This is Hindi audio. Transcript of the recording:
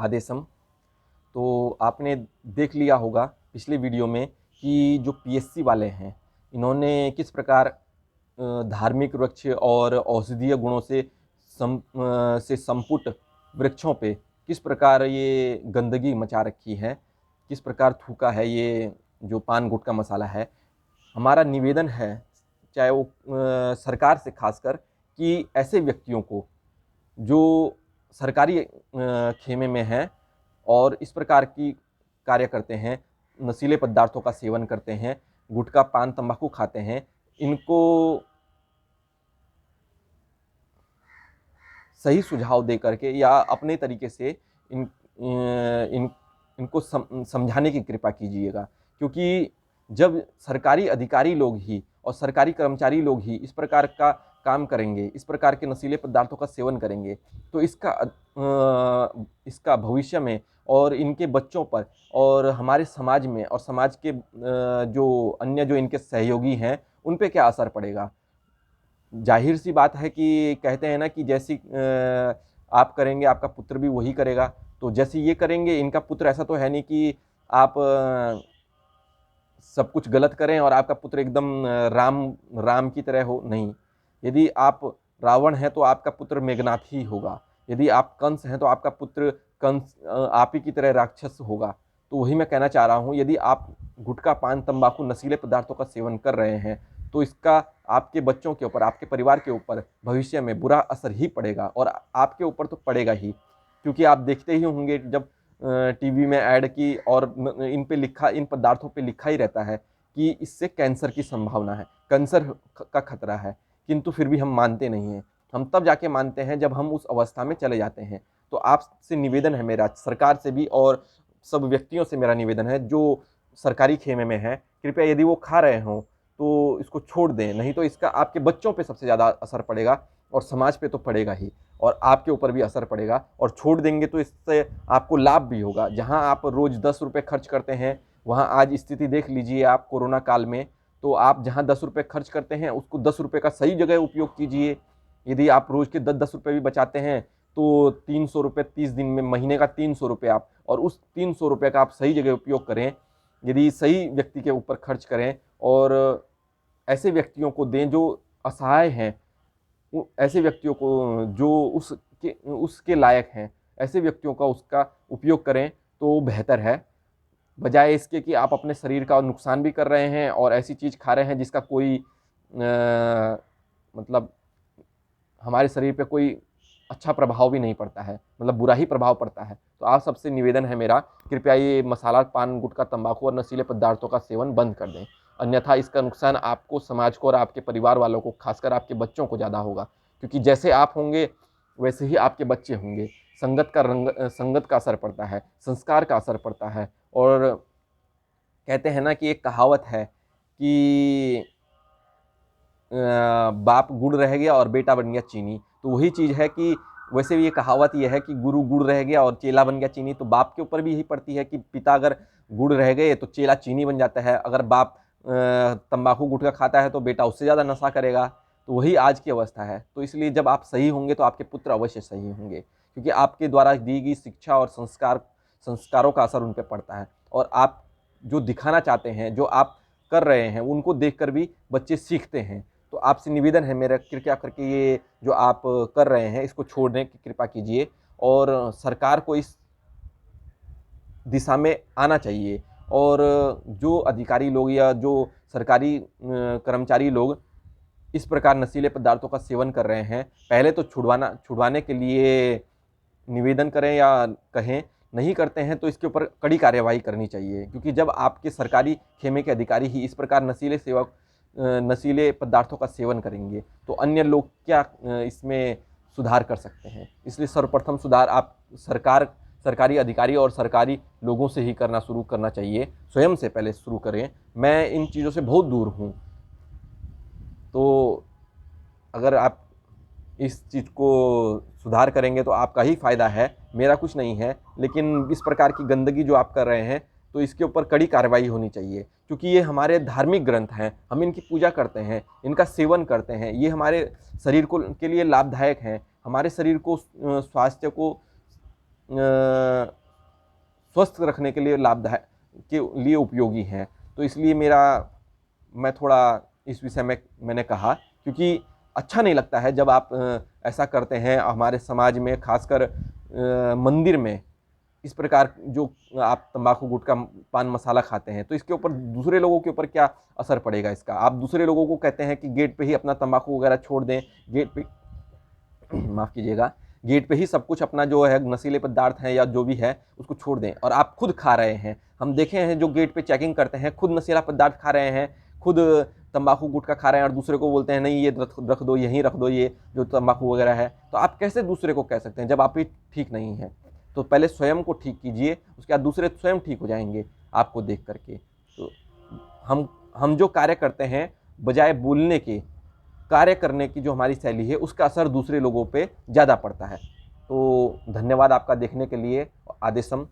आदेशम। तो आपने देख लिया होगा पिछले वीडियो में कि जो पीएससी वाले हैं इन्होंने किस प्रकार धार्मिक वृक्ष और औषधीय गुणों से संपुट वृक्षों पे किस प्रकार ये गंदगी मचा रखी है, किस प्रकार थूका है ये जो पान गुटखा मसाला है। हमारा निवेदन है, चाहे वो सरकार से खासकर, कि ऐसे व्यक्तियों को जो सरकारी खेमे में हैं और इस प्रकार की कार्य करते हैं, नशीले पदार्थों का सेवन करते हैं, गुटखा पान तंबाकू खाते हैं, इनको सही सुझाव दे करके या अपने तरीके से इनको समझाने की कृपा कीजिएगा। क्योंकि जब सरकारी अधिकारी लोग ही और सरकारी कर्मचारी लोग ही इस प्रकार का काम करेंगे, इस प्रकार के नशीले पदार्थों का सेवन करेंगे, तो इसका भविष्य में और इनके बच्चों पर और हमारे समाज में और समाज के जो इनके सहयोगी हैं उन पे क्या असर पड़ेगा। जाहिर सी बात है कि कहते हैं ना कि जैसी आप करेंगे आपका पुत्र भी वही करेगा। तो जैसे ये करेंगे, इनका पुत्र ऐसा तो है नहीं कि आप सब कुछ गलत करें और आपका पुत्र एकदम राम की तरह हो, नहीं। यदि आप रावण हैं तो आपका पुत्र मेघनाथ ही होगा, यदि आप कंस हैं तो आपका पुत्र कंस आप ही की तरह राक्षस होगा। तो वही मैं कहना चाह रहा हूँ, यदि आप गुटखा पान तंबाकू नशीले पदार्थों का सेवन कर रहे हैं तो इसका आपके बच्चों के ऊपर, आपके परिवार के ऊपर भविष्य में बुरा असर ही पड़ेगा, और आपके ऊपर तो पड़ेगा ही। क्योंकि आप देखते ही होंगे जब टीवी में ऐड की और इन पदार्थों पे लिखा ही रहता है कि इससे कैंसर की संभावना है, कैंसर का खतरा है, किंतु फिर भी हम मानते नहीं हैं। हम तब जाके मानते हैं जब हम उस अवस्था में चले जाते हैं। तो आपसे निवेदन है मेरा, सरकार से भी और सब व्यक्तियों से मेरा निवेदन है जो सरकारी खेमे में है, कृपया यदि वो खा रहे हों तो इसको छोड़ दें, नहीं तो इसका आपके बच्चों पे सबसे ज़्यादा असर पड़ेगा और समाज पे तो पड़ेगा ही, और आपके ऊपर भी असर पड़ेगा। और छोड़ देंगे तो इससे आपको लाभ भी होगा। जहां आप रोज़ 10 रुपये खर्च करते हैं, वहां आज स्थिति देख लीजिए आप कोरोना काल में, तो आप जहां 10 रुपये खर्च करते हैं उसको 10 रुपये का सही जगह उपयोग कीजिए। यदि आप रोज़ के 10-10 रुपये भी बचाते हैं तो 300 रुपये 30 दिन में, महीने का 300 रुपये आप, और उस 300 रुपये का आप सही जगह उपयोग करें, यदि सही व्यक्ति के ऊपर खर्च करें और ऐसे व्यक्तियों को दें जो असहाय हैं, ऐसे व्यक्तियों को जो उसके लायक हैं, ऐसे व्यक्तियों का उसका उपयोग करें तो बेहतर है, बजाय इसके कि आप अपने शरीर का नुकसान भी कर रहे हैं और ऐसी चीज़ खा रहे हैं जिसका कोई मतलब हमारे शरीर पे कोई अच्छा प्रभाव भी नहीं पड़ता है, मतलब बुरा ही प्रभाव पड़ता है। तो आप सबसे निवेदन है मेरा, कृपया ये मसाला पान गुटखा तंबाकू और नशीले पदार्थों का सेवन बंद कर दें, अन्यथा इसका नुकसान आपको, समाज को और आपके परिवार वालों को, खासकर आपके बच्चों को ज़्यादा होगा। क्योंकि जैसे आप होंगे वैसे ही आपके बच्चे होंगे। संगत का असर पड़ता है, संस्कार का असर पड़ता है। और कहते हैं ना कि एक कहावत है कि बाप गुड़ रह गया और बेटा बन गया चीनी। तो वही चीज़ है कि वैसे भी ये कहावत ये है कि गुरु गुड़ रह गया और चेला बन गया चीनी। तो बाप के ऊपर भी यही पड़ती है कि पिता अगर गुड़ रह गए तो चेला चीनी बन जाता है, अगर बाप तंबाकू गुटखा खाता है तो बेटा उससे ज़्यादा नशा करेगा। तो वही आज की अवस्था है। तो इसलिए जब आप सही होंगे तो आपके पुत्र अवश्य सही होंगे, क्योंकि आपके द्वारा दी गई शिक्षा और संस्कारों का असर उन पर पड़ता है। और आप जो दिखाना चाहते हैं, जो आप कर रहे हैं, उनको देखकर भी बच्चे सीखते हैं। तो आपसे निवेदन है मेरा, कृपया करके ये जो आप कर रहे हैं इसको छोड़ने की कृपा कीजिए, और सरकार को इस दिशा में आना चाहिए। और जो अधिकारी लोग या जो सरकारी कर्मचारी लोग इस प्रकार नशीले पदार्थों का सेवन कर रहे हैं, पहले तो छुड़वाने के लिए निवेदन करें या कहें, नहीं करते हैं तो इसके ऊपर कड़ी कार्यवाही करनी चाहिए। क्योंकि जब आपके सरकारी खेमे के अधिकारी ही इस प्रकार नशीले पदार्थों का सेवन करेंगे तो अन्य लोग क्या इसमें सुधार कर सकते हैं। इसलिए सर्वप्रथम सुधार आप सरकारी अधिकारी और सरकारी लोगों से ही शुरू करना चाहिए, स्वयं से पहले शुरू करें। मैं इन चीज़ों से बहुत दूर हूँ, तो अगर आप इस चीज़ को सुधार करेंगे तो आपका ही फ़ायदा है, मेरा कुछ नहीं है। लेकिन इस प्रकार की गंदगी जो आप कर रहे हैं तो इसके ऊपर कड़ी कार्रवाई होनी चाहिए, क्योंकि ये हमारे धार्मिक ग्रंथ हैं, हम इनकी पूजा करते हैं, इनका सेवन करते हैं, ये हमारे शरीर के लिए लाभदायक हैं, हमारे शरीर को स्वास्थ्य को स्वस्थ रखने के लिए लाभदायक के लिए उपयोगी हैं। तो इसलिए मैं थोड़ा इस विषय में मैंने कहा, क्योंकि अच्छा नहीं लगता है जब आप ऐसा करते हैं हमारे समाज में, खासकर मंदिर में इस प्रकार जो आप तंबाकू गुटखा पान मसाला खाते हैं, तो इसके ऊपर दूसरे लोगों के ऊपर क्या असर पड़ेगा इसका। आप दूसरे लोगों को कहते हैं कि गेट पे ही अपना तंबाकू वगैरह छोड़ दें, गेट पे माफ़ कीजिएगा, गेट पे ही सब कुछ अपना जो है नशीले पदार्थ हैं या जो भी है उसको छोड़ दें, और आप खुद खा रहे हैं। हम देखे हैं जो गेट पे चेकिंग करते हैं खुद नशीला पदार्थ खा रहे हैं, खुद तंबाकू गुटखा खा रहे हैं, और दूसरे को बोलते हैं नहीं ये रख दो, यहीं रख दो ये जो तंबाकू वगैरह है। तो आप कैसे दूसरे को कह सकते हैं जब आप ही ठीक नहीं हैं। तो पहले स्वयं को ठीक कीजिए, उसके बाद दूसरे स्वयं ठीक हो जाएंगे आपको देख करके। तो हम जो कार्य करते हैं, बजाय बोलने के कार्य करने की जो हमारी शैली है, उसका असर दूसरे लोगों पे ज़्यादा पड़ता है। तो धन्यवाद आपका देखने के लिए। आदेशम।